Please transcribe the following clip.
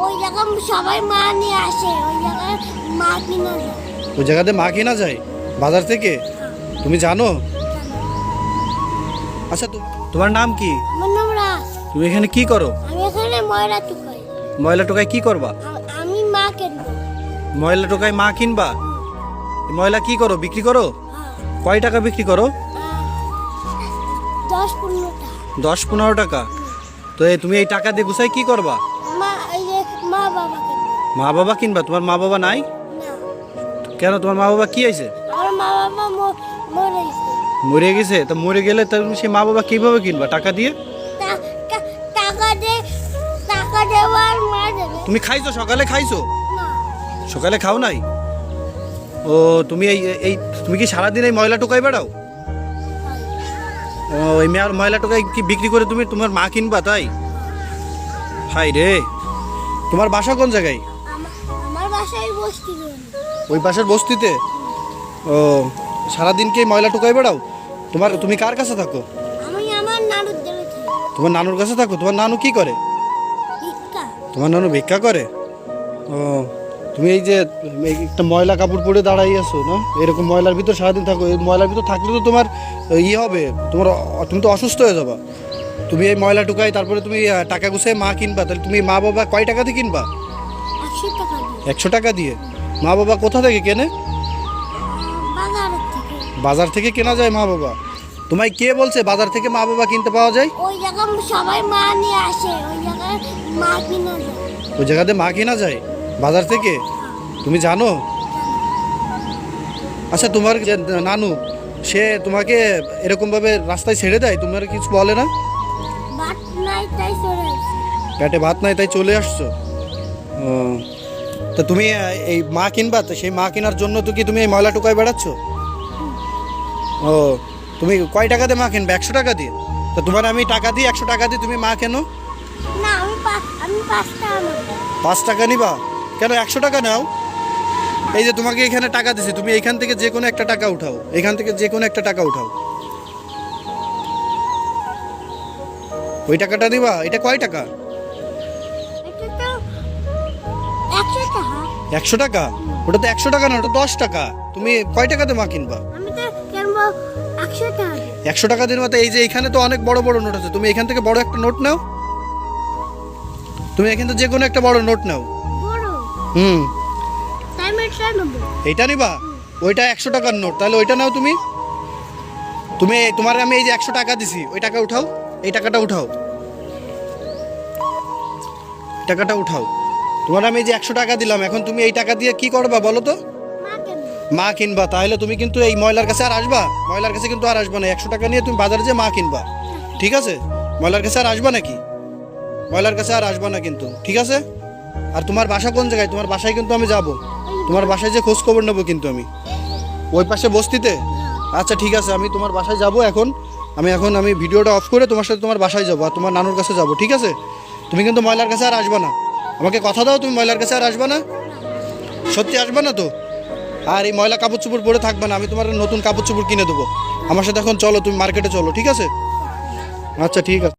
ওই জায়গা সবাই মা নিয়ে আসে, ওই জায়গায় মা কিনা যায়। ওই জায়গাতে মা কিনা যায় বাজার থেকে? তুমি জানো? আচ্ছা, তোমার নাম কি? আমার নাম রাস। তুমি এখানে কি করো? আমি এখানে ময়লা টুকাই। ময়লা টোকায় কি করবা? আমি মা কিনবো। ময়লা টোকায় মা কিনবা? এই ময়লা কি করো, বিক্রি করো? কয় টাকা বিক্রি করো? 10-15 টাকা। 10-15 টাকা? তো তুমি এই টাকা দিয়ে গুছাই কি করবা? মা এই যে মা বাবা কিনবো। মা বাবা কিনবা? তোমার মা বাবা নাই? না, কেন, তোমার মা বাবা কি হয়েছে? আমার মা বাবা মরে গেছে। মরে গেছে? তো মরে গেলে তুমি সেই মা বাবা কিভাবে কিনবা টাকা দিয়ে? টাকা দেওয়ার মা দেবে। তুমি খাইছো? সকালে খাইছো? না, সকালে খাও নাই? ও, তুমি এই তুমি কি সারাদিন এই ময়লা টোকাই বেড়াও? ও, এই ময়লা টোকাই কি বিক্রি করে তুমি তোমার মা কিনবা তাই? হাই রে, তোমার বাসা কোন জায়গায়? আমার বাসায় বসতি। ওই পাশের বস্তিতে? ও, সারাদিন কি ময়লা টোকাই বেড়াও? তুমি কার কাছে থাকো? আমি আমার নানুর দেবে থাকি। তোমার নানুর কাছে থাকো? তোমার নানু কি করে? ভিক্ষা। তোমার নানু ভিক্ষা করে? ও, তুমি এই যে একটা ময়লা কাপড় পরে দাঁড়াই আছো না, এরকম ময়লার ভিতর সারাদিন থাকো? এই ময়লার ভিতর থাকলে তো তোমার হবে, তুমি তো অসুস্থ হয়ে যাবা। তুমি এই ময়লা টুকাই তারপরে তুমি টাকা গুছিয়ে মা কিনবা, তাহলে তুমি মা বাবা কয় টাকা দিয়ে কিনবা? 100 টাকা দিয়ে। 100 টাকা দিয়ে? মা বাবা কোথা থেকে কেনে? বাজারের থেকে। বাজার থেকে কেনা যায় মা বাবা? তোমায় কে বলছে বাজার থেকে মা বাবা কিনতে পাওয়া যায়? ওই জায়গা সবাই মা নিয়ে আসে, ওই জায়গায় মা কিনা যায়। ওই জায়গাতে মা কিনা যায় বাজার থেকে? তুমি জানো? আচ্ছা, তোমার যে নানু, সে তোমাকে এরকমভাবে রাস্তায় ছেড়ে দেয়, তোমার কিছু বলে না? ভাত নাই তাই চলে আসে। পেটে ভাত নাই তাই চলে আসছো? ও, তো তুমি এই মা কিনবা, তো সেই মা কেনার জন্য তো কি তুমি এই ময়লা টুকায় বেড়াচ্ছ? ও, তুমি কয় টাকা দিয়ে মা কিনবে? 100 টাকা দিয়ে? তো তোমার আমি টাকা দিই, 100 টাকা দিয়ে তুমি মা কেনো? না, আমি 5 টাকা নেব। 5 টাকা নিবা? কেন 100 টাকা নাও? এই যে তোমাকে এখানে টাকা দিছি, তুমি এখান থেকে যে কোনো একটা টাকা উঠাও, এখান থেকে যে কোনো একটা টাকা উঠাও। ওই টাকাটা দিবা? এটা কয় টাকা? এটা তো 100 টাকা। 100 টাকা? ওটা তো 100 টাকা না, ওটা 10 টাকা। তুমি কয় টাকাতে মা কিনবা? আমি তো কিনবো 100 টাকা দিয়ে। 100 টাকা দিন মতো? এই যে এখানে তো অনেক বড় বড় নোট আছে, তুমি এখান থেকে বড় একটা নোট নাও। তুমি এখান থেকে যে কোনো একটা বড় নোট নাও। বড়? হুম। তাই আমি এটা নেব। এইটা নিবা? ওইটা 100 টাকার নোট, তাহলে ওইটা নাও। তুমি তোমার আমি এই যে 100 টাকা দিছি, ওই টাকা উঠাও, এই টাকাটা উঠাও, টাকাটা উঠাও। তোমার আমি এই যে 100 টাকা দিলাম, এখন তুমি এই টাকা দিয়ে কি করবা বলো তো? মা কিনবো। মা কিনবা? তাহলে তুমি কিন্তু এই ময়লার কাছে আর আসবা? ময়লার কাছে কিন্তু আর আসবা না। 100 টাকা নিয়ে তুমি বাজারে যে মা কিনবা, ঠিক আছে? ময়লার কাছে আর আসবা নাকি? ময়লার কাছে আর আসবা না কিন্তু, ঠিক আছে? আর তোমার বাসা কোন জায়গায়? তোমার বাসায় কিন্তু আমি যাব, তোমার বাসায় যে খোঁজ খবর নেবো কিন্তু আমি। ওই পাশে বস্তিতে? আচ্ছা, ঠিক আছে, আমি তোমার বাসায় যাব এখন। আমি ভিডিওটা অফ করে তোমার সাথে তোমার বাসায় যাবো আর তোমার নানুর কাছে যাব, ঠিক আছে? তুমি কিন্তু ময়লার কাছে আর আসবা না। আমাকে কথা দাও, তুমি ময়লার কাছে আর আসবা না? সত্যি আসবা না তো? আর এই ময়লা কাপড় চোপড় পরে থাকবে না, আমি তোমার নতুন কাপড় চোপড় কিনে দেবো। আমার সাথে এখন চলো, তুমি মার্কেটে চলো, ঠিক আছে? আচ্ছা, ঠিক আছে।